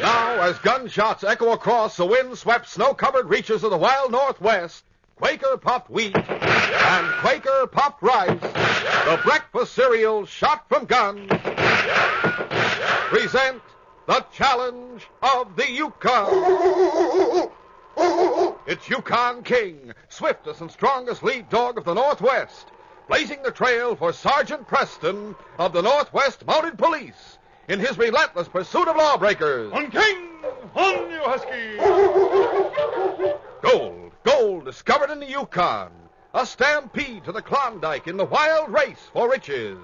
Now, as gunshots echo across the wind-swept, snow-covered reaches of the wild Northwest, Quaker puffed wheat and Quaker puffed rice, the breakfast cereal shot from guns, present the challenge of the Yukon. It's Yukon King, swiftest and strongest lead dog of the Northwest, blazing the trail for Sergeant Preston of the Northwest Mounted Police in his relentless pursuit of lawbreakers. On King! On, you husky! Gold discovered in the Yukon. A stampede to the Klondike in the wild race for riches.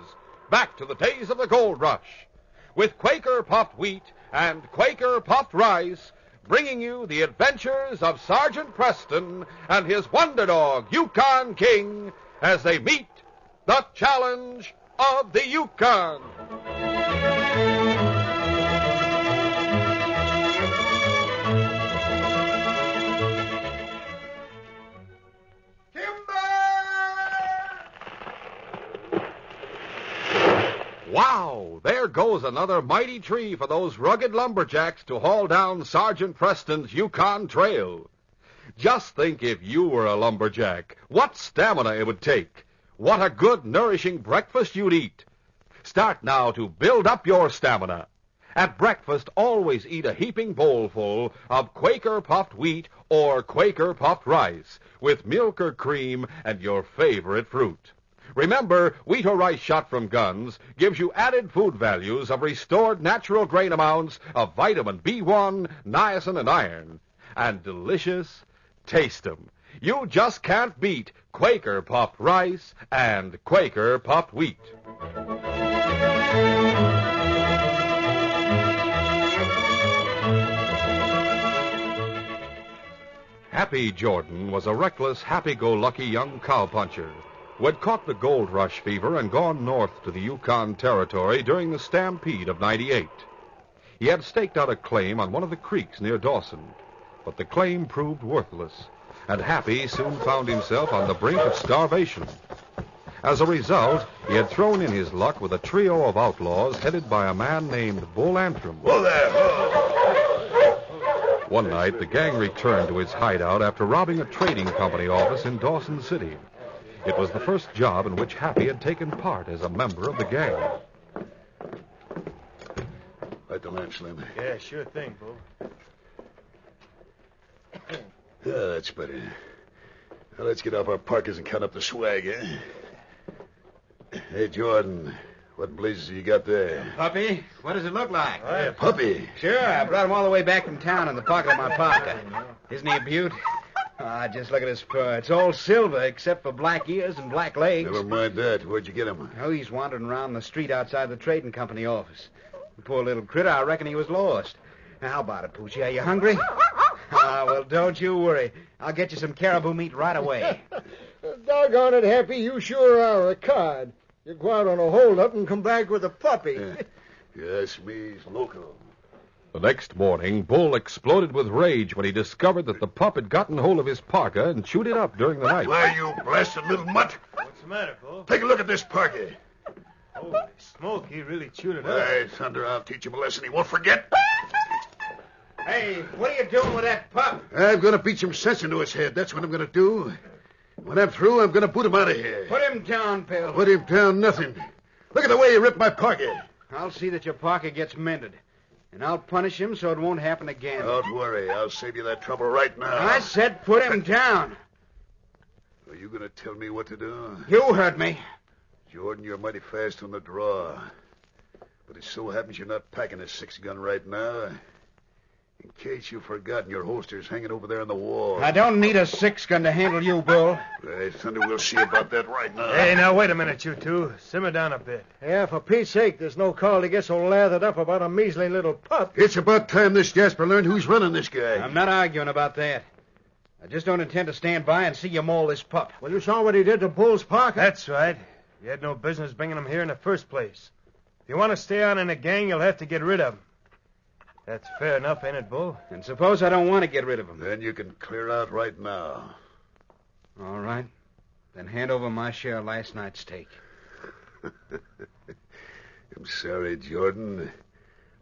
Back to the days of the gold rush. With Quaker puffed wheat and Quaker puffed rice, bringing you the adventures of Sergeant Preston and his wonder dog, Yukon King, as they meet the challenge of the Yukon. Wow, there goes another mighty tree for those rugged lumberjacks to haul down Sergeant Preston's Yukon Trail. Just think if you were a lumberjack, what stamina it would take. What a good, nourishing breakfast you'd eat. Start now to build up your stamina. At breakfast, always eat a heaping bowlful of Quaker puffed wheat or Quaker puffed rice with milk or cream and your favorite fruit. Remember, wheat or rice shot from guns gives you added food values of restored natural grain amounts of vitamin B1, niacin, and iron. And delicious, taste 'em. You just can't beat Quaker puffed rice and Quaker puffed wheat. Happy Jordan was a reckless, happy-go-lucky young cowpuncher who had caught the gold rush fever and gone north to the Yukon Territory during the stampede of '98. He had staked out a claim on one of the creeks near Dawson, but the claim proved worthless, and Happy soon found himself on the brink of starvation. As a result, he had thrown in his luck with a trio of outlaws headed by a man named Bull Antrim. Whoa there! One night, the gang returned to its hideout after robbing a trading company office in Dawson City. It was the first job in which Happy had taken part as a member of the gang. Light the lamp, Slim. Yeah, sure thing, Bull. Yeah, that's better. Now let's get off our parkers and count up the swag, eh? Hey, Jordan, what blazes you got there? Puppy, what does it look like? A puppy? Sure, I brought him all the way back from town in the pocket of my parka. Isn't he a beaut? Just look at his fur. It's all silver except for black ears and black legs. Never mind that. Where'd you get him? Oh, he's wandering around the street outside the trading company office. Poor little critter, I reckon he was lost. Now, how about it, Poochie? Are you hungry? Well, don't you worry. I'll get you some caribou meat right away. Doggone it, Happy, you sure are a cod. You go out on a hold-up and come back with a puppy. Yes, me's local. The next morning, Bull exploded with rage when he discovered that the pup had gotten hold of his parka and chewed it up during the night. Why, you blasted little mutt. What's the matter, Bull? Take a look at this parka. Holy smoke, he really chewed it up. Why, thunder, I'll teach him a lesson he won't forget. Hey, what are you doing with that pup? I'm going to beat some sense into his head. That's what I'm going to do. When I'm through, I'm going to boot him out of here. Put him down, Bill. Put him down, nothing. Look at the way he ripped my parka. I'll see that your parka gets mended. And I'll punish him so it won't happen again. Don't worry. I'll save you that trouble right now. I said put him down. Are you going to tell me what to do? You heard me. Jordan, you're mighty fast on the draw. But it so happens you're not packing a 6-gun right now. In case you've forgotten, your holster's hanging over there on the wall. I don't need a 6-gun to handle you, Bull. Right, Thunder, we'll see about that right now. Hey, now, wait a minute, you two. Simmer down a bit. Yeah, for Pete's sake, there's no call to get so lathered up about a measly little pup. It's about time this Jasper learned who's running this guy. I'm not arguing about that. I just don't intend to stand by and see you maul this pup. Well, you saw what he did to Bull's parka. That's right. You had no business bringing him here in the first place. If you want to stay on in the gang, you'll have to get rid of him. That's fair enough, ain't it, Bull? And suppose I don't want to get rid of him. Then you can clear out right now. All right. Then hand over my share of last night's steak. I'm sorry, Jordan,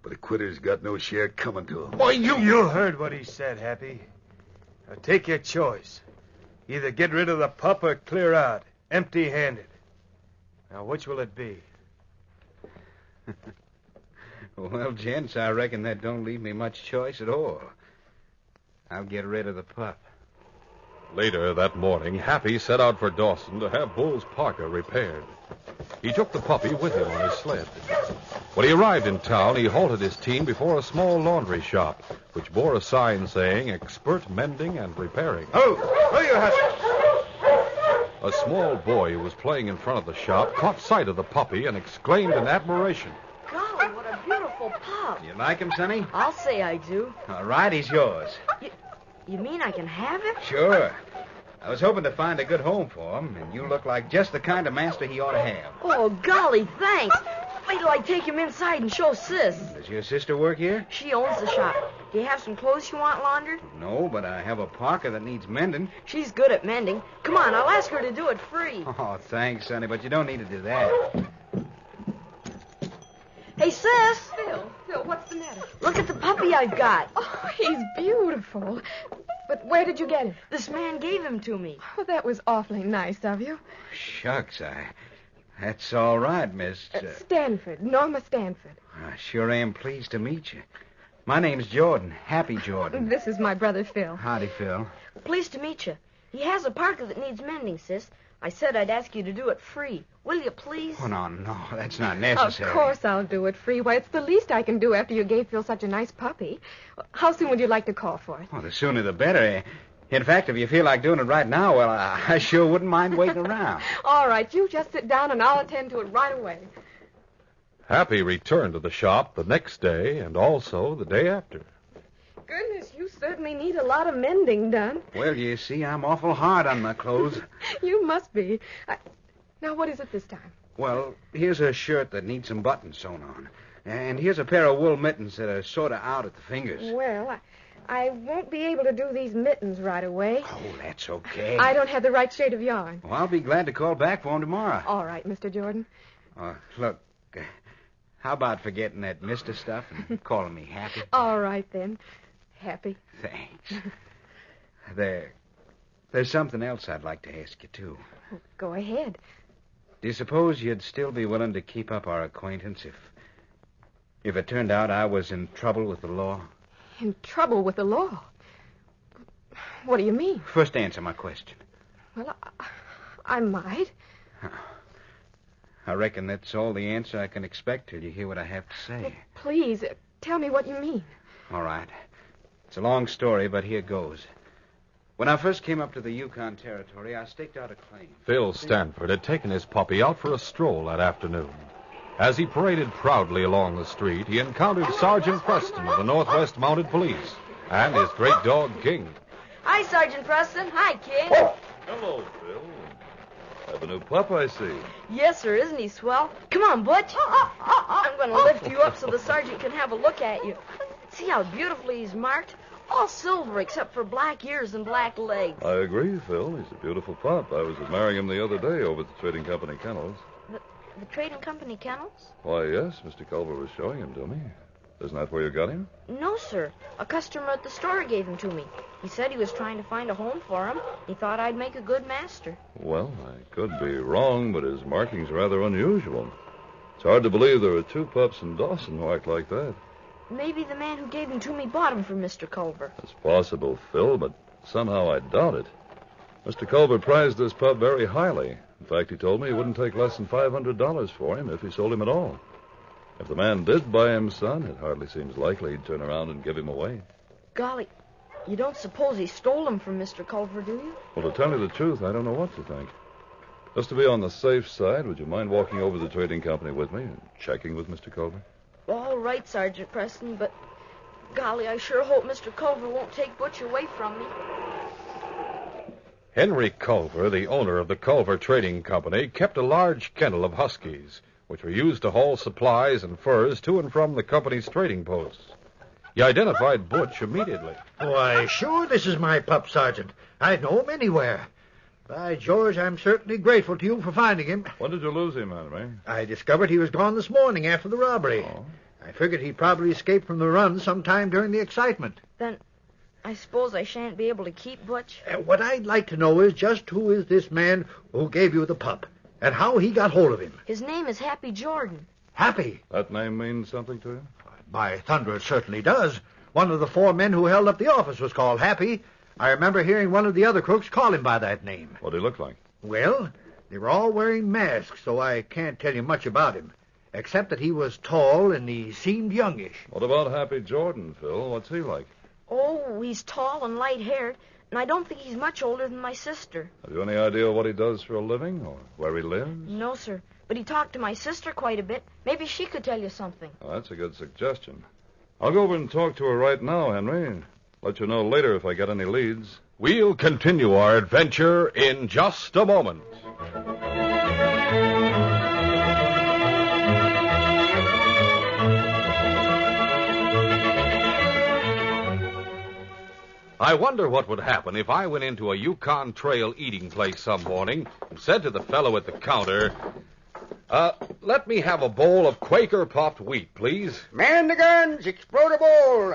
But the quitter's got no share coming to him. Why, You heard what he said, Happy. Now take your choice. Either get rid of the pup or clear out, empty-handed. Now, which will it be? Well, gents, I reckon that don't leave me much choice at all. I'll get rid of the pup. Later that morning, Happy set out for Dawson to have Bull's parka repaired. He took the puppy with him on his sled. When he arrived in town, he halted his team before a small laundry shop, which bore a sign saying Expert Mending and Repairing. Oh, you hussy! A small boy who was playing in front of the shop caught sight of the puppy and exclaimed in admiration. Golly, what a beautiful pup. You like him, Sonny? I'll say I do. All right, he's yours. You mean I can have him? Sure. I was hoping to find a good home for him, and you look like just the kind of master he ought to have. Oh, golly, thanks. Wait till I take him inside and show Sis. Does your sister work here? She owns the shop. Do you have some clothes you want laundered? No, but I have a parka that needs mending. She's good at mending. Come on, I'll ask her to do it free. Oh, thanks, Sonny, but you don't need to do that. Hey, Sis. Phil, what's the matter? Look at the puppy I've got. Oh, he's beautiful. But where did you get him? This man gave him to me. Oh, that was awfully nice of you. Shucks, that's all right, Miss... Stanford, Norma Stanford. I sure am pleased to meet you. My name's Jordan, Happy Jordan. This is my brother, Phil. Howdy, Phil. Pleased to meet you. He has a parka that needs mending, Sis. I said I'd ask you to do it free. Will you, please? Oh, no, that's not necessary. Of course I'll do it free. Why, it's the least I can do after you gave Phil such a nice puppy. How soon would you like to call for it? Well, the sooner the better. In fact, if you feel like doing it right now, well, I sure wouldn't mind waiting around. All right, you just sit down and I'll attend to it right away. Happy returned to the shop the next day and also the day after. Goodness, you certainly need a lot of mending done. Well, you see, I'm awful hard on my clothes. You must be. Now, what is it this time? Well, here's a shirt that needs some buttons sewn on. And here's a pair of wool mittens that are sort of out at the fingers. Well, I won't be able to do these mittens right away. Oh, that's okay. I don't have the right shade of yarn. Well, I'll be glad to call back for him tomorrow. All right, Mr. Jordan. Look, how about forgetting that Mr. stuff and calling me Happy? All right, then. Happy. Thanks. There's something else I'd like to ask you, too. Go ahead. Do you suppose you'd still be willing to keep up our acquaintance if it turned out I was in trouble with the law? In trouble with the law? What do you mean? First answer my question. Well, I might. I reckon that's all the answer I can expect till you hear what I have to say. Well, please, tell me what you mean. All right. It's a long story, but here goes. When I first came up to the Yukon Territory, I staked out a claim. Phil Stanford had taken his puppy out for a stroll that afternoon. As he paraded proudly along the street, he encountered Sergeant Preston of the Northwest Mounted Police and his great dog, King. Hi, Sergeant Preston. Hi, King. Hello, Phil. Have a new pup, I see. Yes, sir. Isn't he swell? Come on, Butch. I'm going to lift you up so the sergeant can have a look at you. See how beautifully he's marked? All silver except for black ears and black legs. I agree, Phil. He's a beautiful pup. I was admiring him the other day over at the Trading Company Kennels. The Trading Company Kennels? Why, yes, Mr. Culver was showing him to me. Isn't that where you got him? No, sir. A customer at the store gave him to me. He said he was trying to find a home for him. He thought I'd make a good master. Well, I could be wrong, but his marking's rather unusual. It's hard to believe there are two pups in Dawson marked like that. Maybe the man who gave him to me bought him for Mr. Culver. It's possible, Phil, but somehow I doubt it. Mr. Culver prized this pup very highly. In fact, he told me he wouldn't take less than $500 for him if he sold him at all. If the man did buy him, son, it hardly seems likely he'd turn around and give him away. Golly, you don't suppose he stole him from Mr. Culver, do you? Well, to tell you the truth, I don't know what to think. Just to be on the safe side, would you mind walking over to the trading company with me and checking with Mr. Culver? All right, Sergeant Preston, but golly, I sure hope Mr. Culver won't take Butch away from me. Henry Culver, the owner of the Culver Trading Company, kept a large kennel of huskies, which were used to haul supplies and furs to and from the company's trading posts. He identified Butch immediately. Why, sure, this is my pup, Sergeant. I'd know him anywhere. By George, I'm certainly grateful to you for finding him. When did you lose him, Henry? I discovered he was gone this morning after the robbery. Oh. I figured he probably escaped from the run sometime during the excitement. Then I suppose I shan't be able to keep Butch? What I'd like to know is just who is this man who gave you the pup, and how he got hold of him. His name is Happy Jordan. Happy? That name means something to you? By thunder, it certainly does. One of the 4 men who held up the office was called Happy. I remember hearing one of the other crooks call him by that name. What did he look like? Well, they were all wearing masks, so I can't tell you much about him, except that he was tall and he seemed youngish. What about Happy Jordan, Phil? What's he like? Oh, he's tall and light-haired, and I don't think he's much older than my sister. Have you any idea what he does for a living or where he lives? No, sir. But he talked to my sister quite a bit. Maybe she could tell you something. Oh, that's a good suggestion. I'll go over and talk to her right now, Henry. Let you know later if I get any leads. We'll continue our adventure in just a moment. I wonder what would happen if I went into a Yukon Trail eating place some morning and said to the fellow at the counter, let me have a bowl of Quaker puffed wheat, please. Man the guns, explode a bowl.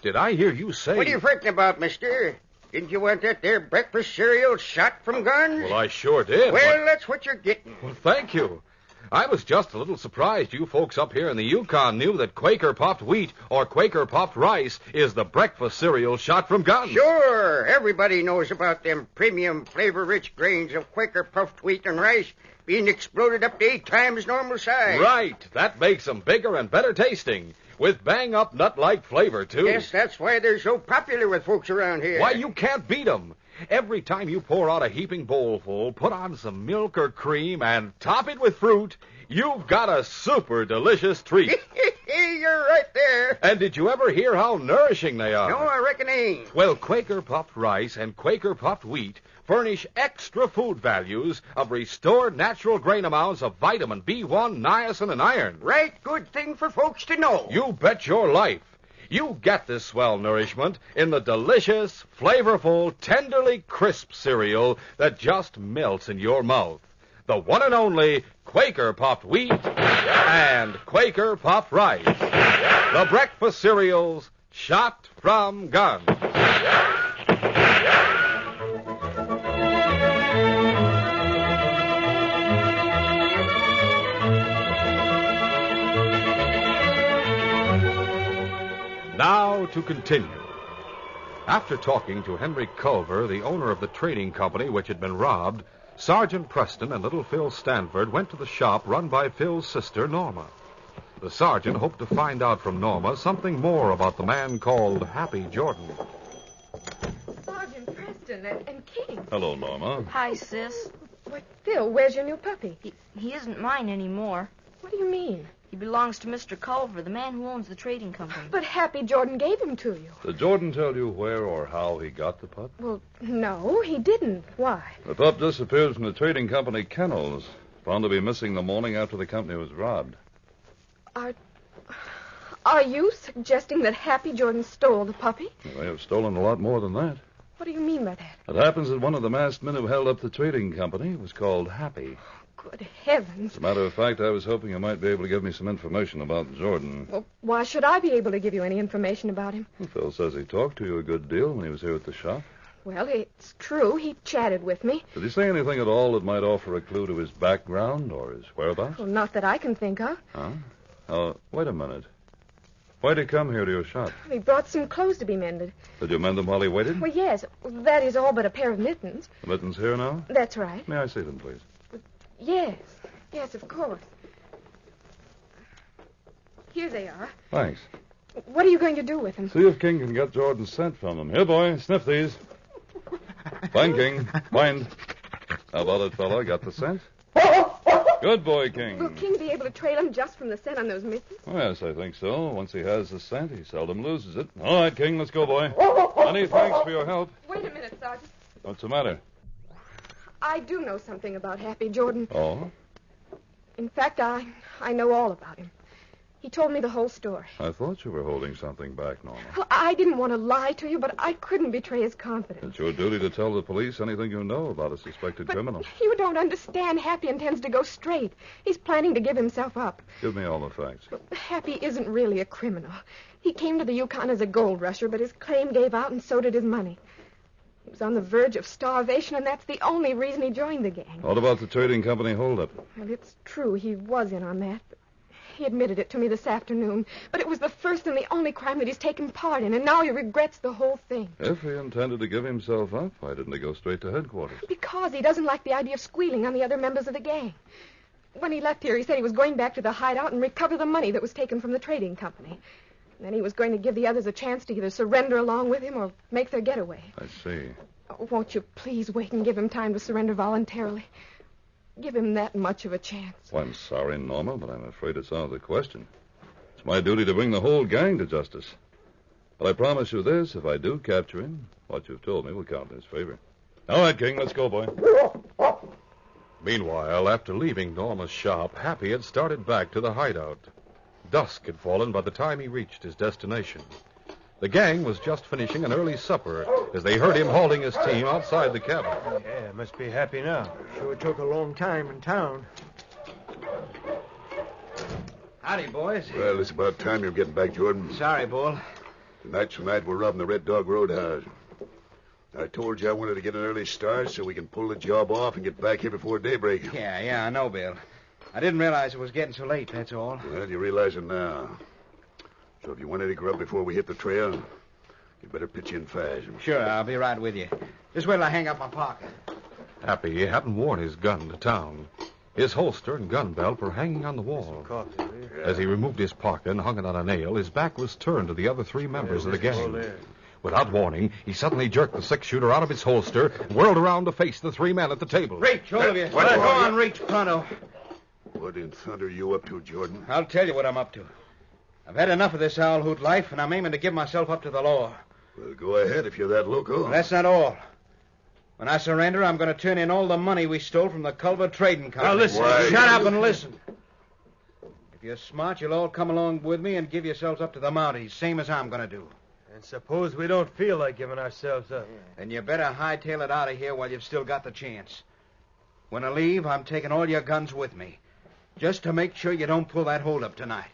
Did I hear you say... What are you fretting about, mister? Didn't you want that there breakfast cereal shot from guns? Well, I sure did. Well, that's what you're getting. Well, thank you. I was just a little surprised you folks up here in the Yukon knew that Quaker puffed wheat or Quaker puffed rice is the breakfast cereal shot from guns. Sure, everybody knows about them premium flavor-rich grains of Quaker puffed wheat and rice being exploded up to 8 times normal size. Right. That makes them bigger and better tasting, with bang-up nut-like flavor, too. Yes, that's why they're so popular with folks around here. Why, you can't beat them. Every time you pour out a heaping bowlful, put on some milk or cream, and top it with fruit, you've got a super delicious treat. You're right there. And did you ever hear how nourishing they are? No, I reckon ain't. Well, Quaker puffed rice and Quaker puffed wheat furnish extra food values of restored natural grain amounts of vitamin B1, niacin, and iron. Right good thing for folks to know. You bet your life. You get this swell nourishment in the delicious, flavorful, tenderly crisp cereal that just melts in your mouth. The one and only Quaker puffed wheat and Quaker puffed rice. The breakfast cereals shot from guns. Now to continue. After talking to Henry Culver, the owner of the trading company which had been robbed, Sergeant Preston and little Phil Stanford went to the shop run by Phil's sister, Norma. The sergeant hoped to find out from Norma something more about the man called Happy Jordan. Sergeant Preston and King. Hello, Norma. Hi, sis. Why, Phil, where's your new puppy? He isn't mine anymore. What do you mean? He belongs to Mr. Culver, the man who owns the trading company. But Happy Jordan gave him to you. Did Jordan tell you where or how he got the pup? Well, no, he didn't. Why? The pup disappeared from the trading company kennels, found to be missing the morning after the company was robbed. Are you suggesting that Happy Jordan stole the puppy? Well, they have stolen a lot more than that. What do you mean by that? It happens that one of the masked men who held up the trading company was called Happy. Good heavens. As a matter of fact, I was hoping you might be able to give me some information about Jordan. Well, why should I be able to give you any information about him? Well, Phil says he talked to you a good deal when he was here at the shop. Well, it's true. He chatted with me. Did he say anything at all that might offer a clue to his background or his whereabouts? Well, not that I can think of. Huh? Wait a minute. Why'd he come here to your shop? He brought some clothes to be mended. Did you mend them while he waited? Well, yes. That is all but a pair of mittens. The mittens here now? That's right. May I see them, please? Yes. Yes, of course. Here they are. Thanks. What are you going to do with them? See if King can get Jordan's scent from them. Here, boy, sniff these. Fine, King. Mind. How about it, fella? Got the scent? Good boy, King. Will King be able to trail him just from the scent on those mittens? Oh, yes, I think so. Once he has the scent, he seldom loses it. All right, King, let's go, boy. Many thanks for your help. Wait a minute, Sergeant. What's the matter? I do know something about Happy Jordan. Oh? In fact, I know all about him. He told me the whole story. I thought you were holding something back, Norma. Well, I didn't want to lie to you, but I couldn't betray his confidence. It's your duty to tell the police anything you know about a suspected But criminal. you don't understand. Happy intends to go straight. He's planning to give himself up. Give me all the facts. Happy isn't really a criminal. He came to the Yukon as a gold rusher, but his claim gave out and so did his money. He was on the verge of starvation, and that's the only reason he joined the gang. What about the trading company holdup? Well, it's true he was in on that, but he admitted it to me this afternoon. But it was the first and the only crime that he's taken part in, and now he regrets the whole thing. If he intended to give himself up, why didn't he go straight to headquarters? Because he doesn't like the idea of squealing on the other members of the gang. When he left here, he said he was going back to the hideout and recover the money that was taken from the trading company. And then he was going to give the others a chance to either surrender along with him or make their getaway. I see. Oh, won't you please wait and give him time to surrender voluntarily? Give him that much of a chance. Well, I'm sorry, Norma, but I'm afraid it's out of the question. It's my duty to bring the whole gang to justice. But I promise you this, if I do capture him, what you've told me will count in his favor. All right, King, let's go, boy. Meanwhile, after leaving Norma's shop, Happy had started back to the hideout. Dusk had fallen by the time he reached his destination. The gang was just finishing an early supper as they heard him halting his team outside the cabin. Yeah, must be happy now. Sure took a long time in town. Howdy, boys. Well, it's about time you're getting back, Jordan. Sorry, Bull. Tonight's the night we're robbing the Red Dog Roadhouse. I told you I wanted to get an early start so we can pull the job off and get back here before daybreak. Yeah, I know, Bill. I didn't realize it was getting so late, that's all. Well, you realize it now. So if you want any grub before we hit the trail, you better pitch in fast. Sure, I'll be right with you. Just wait till I hang up my pocket. Happy hadn't worn his gun to town. His holster and gun belt were hanging on the wall. As he removed his pocket and hung it on a nail, his back was turned to the other three members of the gang. Without warning, he suddenly jerked the six-shooter out of its holster and whirled around to face the three men at the table. Reach, all of you. Go on, reach, pronto. What in thunder are you up to, Jordan? I'll tell you what I'm up to. I've had enough of this owl hoot life, and I'm aiming to give myself up to the law. Well, go ahead if you're that loco. Well, that's not all. When I surrender, I'm going to turn in all the money we stole from the Culver Trading Company. Now, listen. Shut up and listen. If you're smart, you'll all come along with me and give yourselves up to the Mounties, same as I'm going to do. And suppose we don't feel like giving ourselves up. Then you better hightail it out of here while you've still got the chance. When I leave, I'm taking all your guns with me, just to make sure you don't pull that holdup tonight.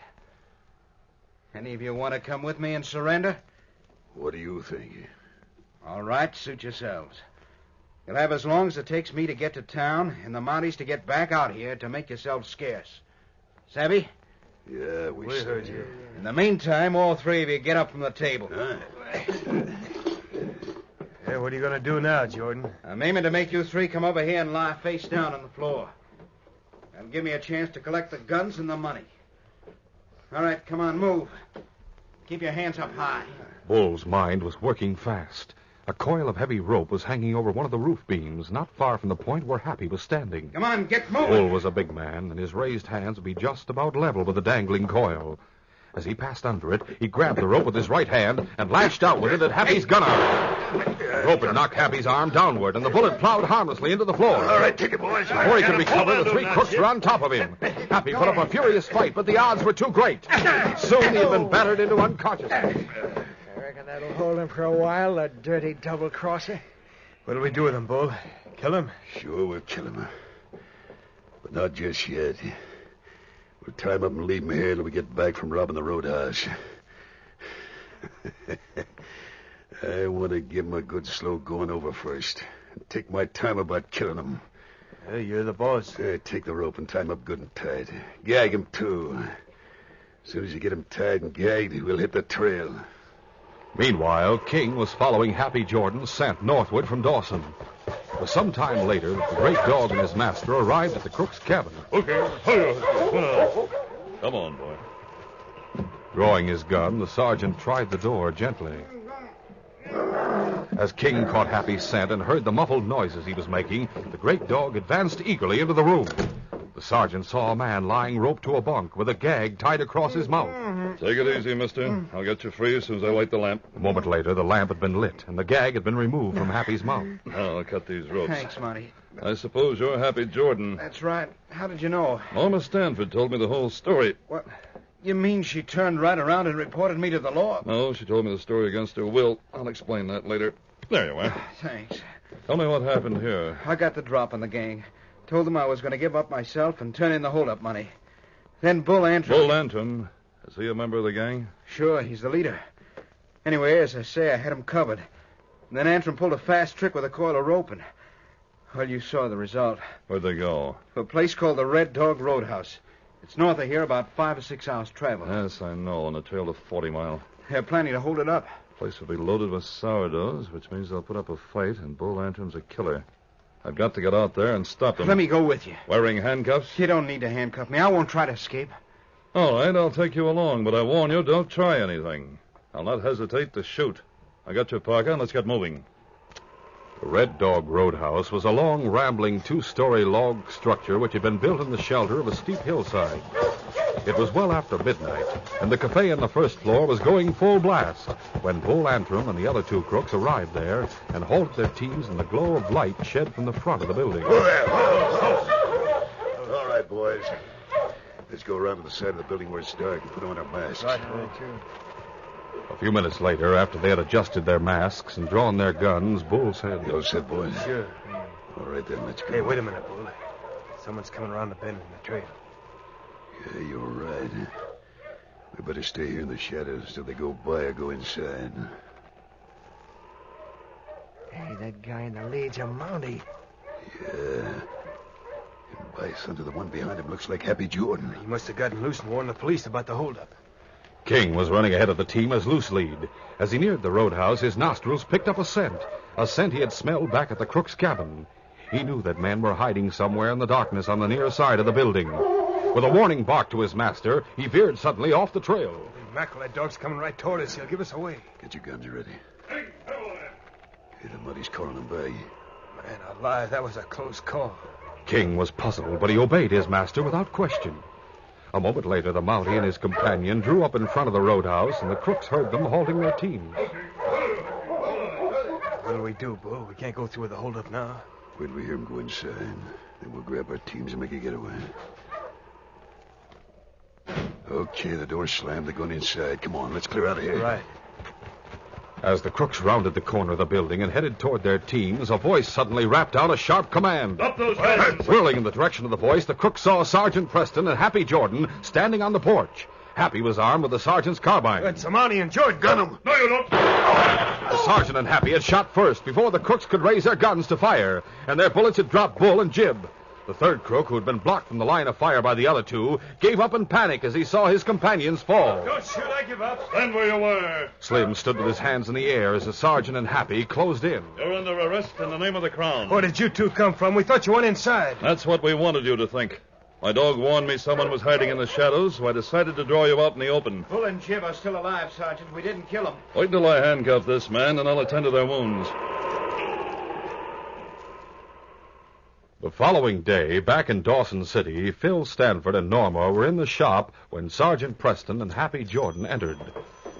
Any of you want to come with me and surrender? What do you think? All right, suit yourselves. You'll have as long as it takes me to get to town and the Mounties to get back out here to make yourselves scarce. Savvy? Yeah, we heard you. In the meantime, all three of you get up from the table. Yeah, what are you going to do now, Jordan? I'm aiming to make you three come over here and lie face down on the floor. That'll give me a chance to collect the guns and the money. All right, come on, move. Keep your hands up high. Bull's mind was working fast. A coil of heavy rope was hanging over one of the roof beams, not far from the point where Happy was standing. Come on, get moving. Bull was a big man, and his raised hands would be just about level with the dangling coil. As he passed under it, he grabbed the rope with his right hand and lashed out with it at Happy's gun arm. The rope had knocked Happy's arm downward, and the bullet plowed harmlessly into the floor. All right, take it, boys. Before he could recover, the three crooks were on top of him. Happy put up a furious fight, but the odds were too great. Soon he had been battered into unconsciousness. I reckon that'll hold him for a while, that dirty double-crosser. What'll we do with him, Bull? Kill him? Sure, we'll kill him. But not just yet. We'll tie him up and leave him here till we get back from robbing the roadhouse. I want to give him a good slow going over first. And take my time about killing him. Hey, you're the boss. Take the rope and tie him up good and tight. Gag him, too. As soon as you get him tied and gagged, we'll hit the trail. Meanwhile, King was following Happy Jordan's scent northward from Dawson. But some time later, the great dog and his master arrived at the crook's cabin. Okay. Come on, boy. Drawing his gun, the sergeant tried the door gently. As King caught Happy's scent and heard the muffled noises he was making, the great dog advanced eagerly into the room. The sergeant saw a man lying roped to a bunk with a gag tied across his mouth. Take it easy, mister. I'll get you free as soon as I light the lamp. A moment later, the lamp had been lit, and the gag had been removed from Happy's mouth. Now I'll cut these ropes. Thanks, Monty. I suppose you're Happy Jordan. That's right. How did you know? Norma Stanford told me the whole story. What? You mean she turned right around and reported me to the law? No, she told me the story against her will. I'll explain that later. There you are. Thanks. Tell me what happened here. I got the drop on the gang. Told them I was going to give up myself and turn in the hold-up money. Then Bull Antrim... Bull Antrim? Is he a member of the gang? Sure, he's the leader. Anyway, as I say, I had him covered. And then Antrim pulled a fast trick with a coil of rope and... Well, you saw the result. Where'd they go? To a place called the Red Dog Roadhouse. It's north of here, about 5 or 6 hours' travel. Yes, I know, on a trail to 40 Mile. They're planning to hold it up. The place will be loaded with sourdoughs, which means they'll put up a fight, and Bull Antrim's a killer. I've got to get out there and stop them. Let me go with you. Wearing handcuffs? You don't need to handcuff me. I won't try to escape. All right, I'll take you along, but I warn you, don't try anything. I'll not hesitate to shoot. I got your parka, and let's get moving. The Red Dog Roadhouse was a long, rambling, 2-story log structure which had been built in the shelter of a steep hillside. It was well after midnight, and the cafe on the first floor was going full blast when Bull Antrim and the other 2 crooks arrived there and halted their teams in the glow of light shed from the front of the building. Whoa there! Whoa. All right, boys. Let's go around to the side of the building where it's dark and put on our masks. Right. A few minutes later, after they had adjusted their masks and drawn their guns, Bull said... You all set, boys? Sure. All right, then, let's go. Hey, wait a minute, Bull. Someone's coming around the bend in the trail. Yeah, you're right. We better stay here in the shadows till they go by or go inside. Hey, that guy in the lead's a Mountie. Yeah. And by thunder, the one behind him looks like Happy Jordan. He must have gotten loose and warned the police about the holdup. King was running ahead of the team as loose lead. As he neared the roadhouse, his nostrils picked up a scent he had smelled back at the crook's cabin. He knew that men were hiding somewhere in the darkness on the near side of the building. With a warning bark to his master, he veered suddenly off the trail. Hey, mackerel, that dog's coming right toward us. He'll give us away. Get your guns ready. Hey, the Mounties calling them by. Man alive, that was a close call. King was puzzled, but he obeyed his master without question. A moment later, the Mountie and his companion drew up in front of the roadhouse, and the crooks heard them halting their teams. What'll we do, Bull? We can't go through with the holdup now. Wait till we hear them go inside. Then we'll grab our teams and make a getaway. Okay, the door's slammed. They're going inside. Come on, let's clear out of here. Right. As the crooks rounded the corner of the building and headed toward their teams, a voice suddenly rapped out a sharp command. Stop those guns! Whirling in the direction of the voice, the crooks saw Sergeant Preston and Happy Jordan standing on the porch. Happy was armed with the sergeant's carbine. That's Mountie and Jordan. Gun him! No, you don't! The sergeant and Happy had shot first before the crooks could raise their guns to fire, and their bullets had dropped Bull and Jib. The third crook, who had been blocked from the line of fire by the other 2, gave up in panic as he saw his companions fall. Don't shoot, I give up. Stand where you were. Slim stood with his hands in the air as the sergeant and Happy closed in. You're under arrest in the name of the Crown. Where did you 2 come from? We thought you went inside. That's what we wanted you to think. My dog warned me someone was hiding in the shadows, so I decided to draw you out in the open. Bull and Jib are still alive, Sergeant. We didn't kill them. Wait till I handcuff this man, and I'll attend to their wounds. The following day, back in Dawson City, Phil Stanford and Norma were in the shop when Sergeant Preston and Happy Jordan entered.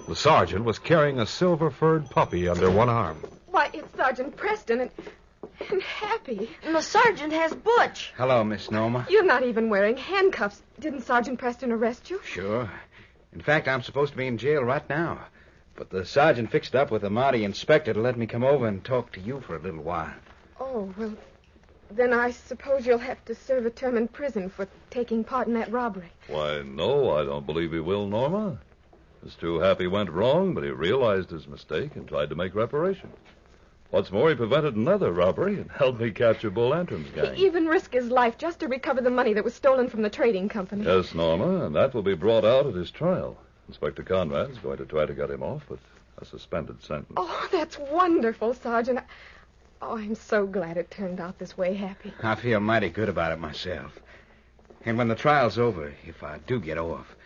The sergeant was carrying a silver-furred puppy under one arm. Why, it's Sergeant Preston and Happy. And the sergeant has Butch. Hello, Miss Norma. You're not even wearing handcuffs. Didn't Sergeant Preston arrest you? Sure. In fact, I'm supposed to be in jail right now. But the sergeant fixed up with the Mountie inspector to let me come over and talk to you for a little while. Oh, well, then I suppose you'll have to serve a term in prison for taking part in that robbery. Why, no, I don't believe he will, Norma. Mr. Happy went wrong, but he realized his mistake and tried to make reparation. What's more, he prevented another robbery and helped me capture Bull Antrim's gang. He even risked his life just to recover the money that was stolen from the trading company. Yes, Norma, and that will be brought out at his trial. Inspector Conrad's going to try to get him off with a suspended sentence. Oh, that's wonderful, Sergeant. Oh, I'm so glad it turned out this way, Happy. I feel mighty good about it myself. And when the trial's over, if I do get off,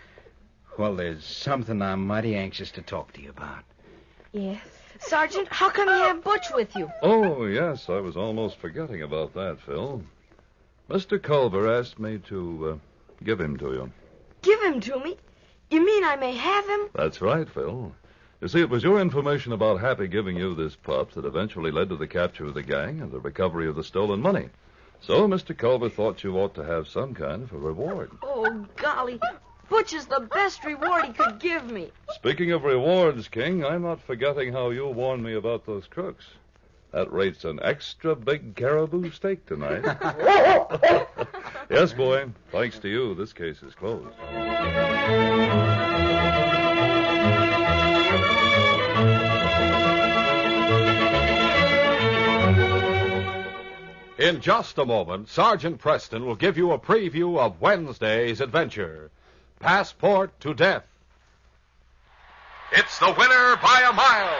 well, there's something I'm mighty anxious to talk to you about. Yes. Sergeant, how come you have Butch with you? Oh, yes, I was almost forgetting about that, Phil. Mr. Culver asked me to give him to you. Give him to me? You mean I may have him? That's right, Phil. You see, it was your information about Happy giving you this pup that eventually led to the capture of the gang and the recovery of the stolen money. So Mr. Culver thought you ought to have some kind of a reward. Oh, golly. Butch is the best reward he could give me. Speaking of rewards, King, I'm not forgetting how you warned me about those crooks. That rates an extra big caribou steak tonight. Yes, boy. Thanks to you, this case is closed. In just a moment, Sergeant Preston will give you a preview of Wednesday's adventure, Passport to Death. It's the winner by a mile.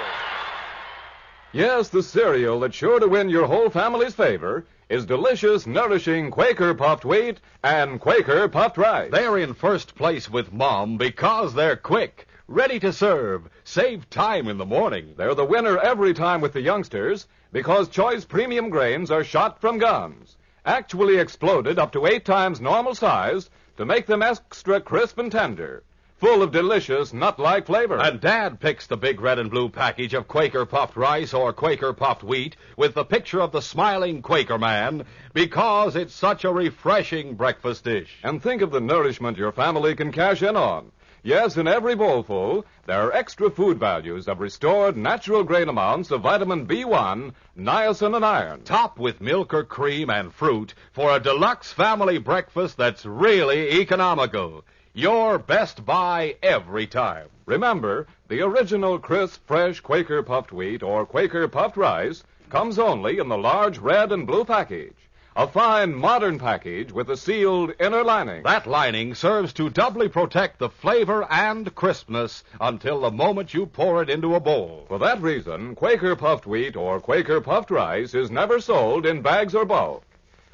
Yes, the cereal that's sure to win your whole family's favor is delicious, nourishing Quaker puffed wheat and Quaker puffed rice. They're in first place with Mom because they're quick, ready to serve, save time in the morning. They're the winner every time with the youngsters because choice premium grains are shot from guns, actually exploded up to 8 times normal size to make them extra crisp and tender, full of delicious nut-like flavor. And Dad picks the big red and blue package of Quaker puffed rice or Quaker puffed wheat with the picture of the smiling Quaker man because it's such a refreshing breakfast dish. And think of the nourishment your family can cash in on. Yes, in every bowlful, there are extra food values of restored natural grain amounts of vitamin B1, niacin, and iron. Top with milk or cream and fruit for a deluxe family breakfast that's really economical. Your best buy every time. Remember, the original crisp, fresh Quaker puffed wheat or Quaker puffed rice comes only in the large red and blue package. A fine, modern package with a sealed inner lining. That lining serves to doubly protect the flavor and crispness until the moment you pour it into a bowl. For that reason, Quaker puffed wheat or Quaker puffed rice is never sold in bags or bulk.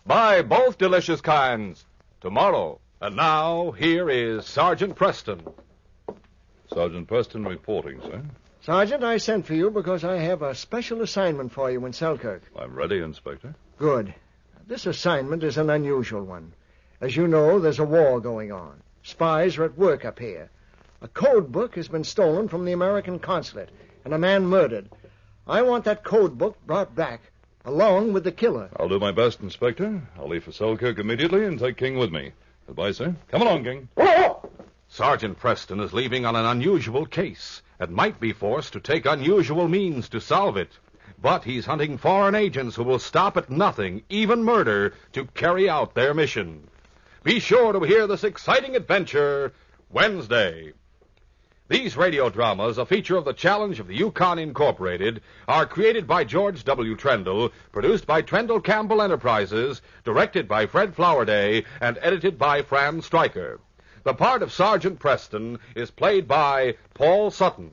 Buy both delicious kinds tomorrow. And now, here is Sergeant Preston. Sergeant Preston reporting, sir. Sergeant, I sent for you because I have a special assignment for you in Selkirk. I'm ready, Inspector. Good. This assignment is an unusual one. As you know, there's a war going on. Spies are at work up here. A code book has been stolen from the American consulate, and a man murdered. I want that code book brought back, along with the killer. I'll do my best, Inspector. I'll leave for Selkirk immediately and take King with me. Goodbye, sir. Come along, King. Sergeant Preston is leaving on an unusual case and might be forced to take unusual means to solve it. But he's hunting foreign agents who will stop at nothing, even murder, to carry out their mission. Be sure to hear this exciting adventure Wednesday. These radio dramas, a feature of the Challenge of the Yukon Incorporated, are created by George W. Trendle, produced by Trendle Campbell Enterprises, directed by Fred Flowerday, and edited by Fran Stryker. The part of Sergeant Preston is played by Paul Sutton.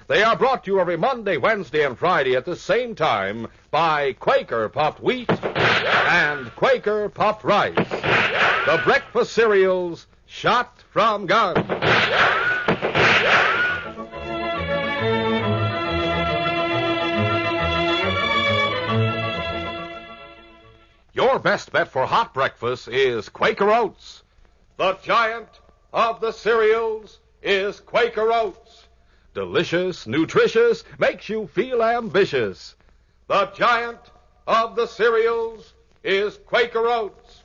They are brought to you every Monday, Wednesday, and Friday at the same time by Quaker puffed wheat and Quaker puffed rice. The breakfast cereals shot from guns. Your best bet for hot breakfast is Quaker Oats. The giant of the cereals is Quaker Oats. Delicious, nutritious, makes you feel ambitious. The giant of the cereals is Quaker Oats.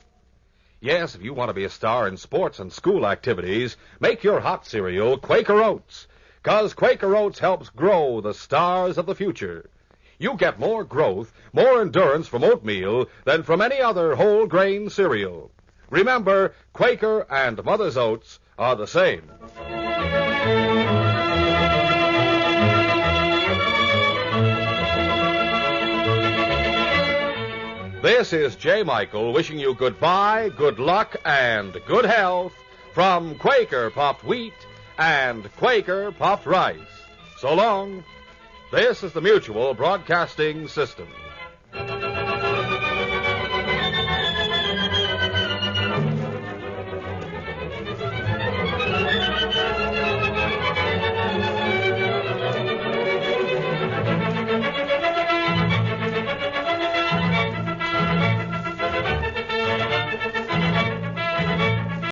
Yes, if you want to be a star in sports and school activities, make your hot cereal Quaker Oats, 'cause Quaker Oats helps grow the stars of the future. You get more growth, more endurance from oatmeal than from any other whole grain cereal. Remember, Quaker and Mother's Oats are the same. This is J. Michael wishing you goodbye, good luck, and good health from Quaker puffed wheat and Quaker puffed rice. So long. This is the Mutual Broadcasting System.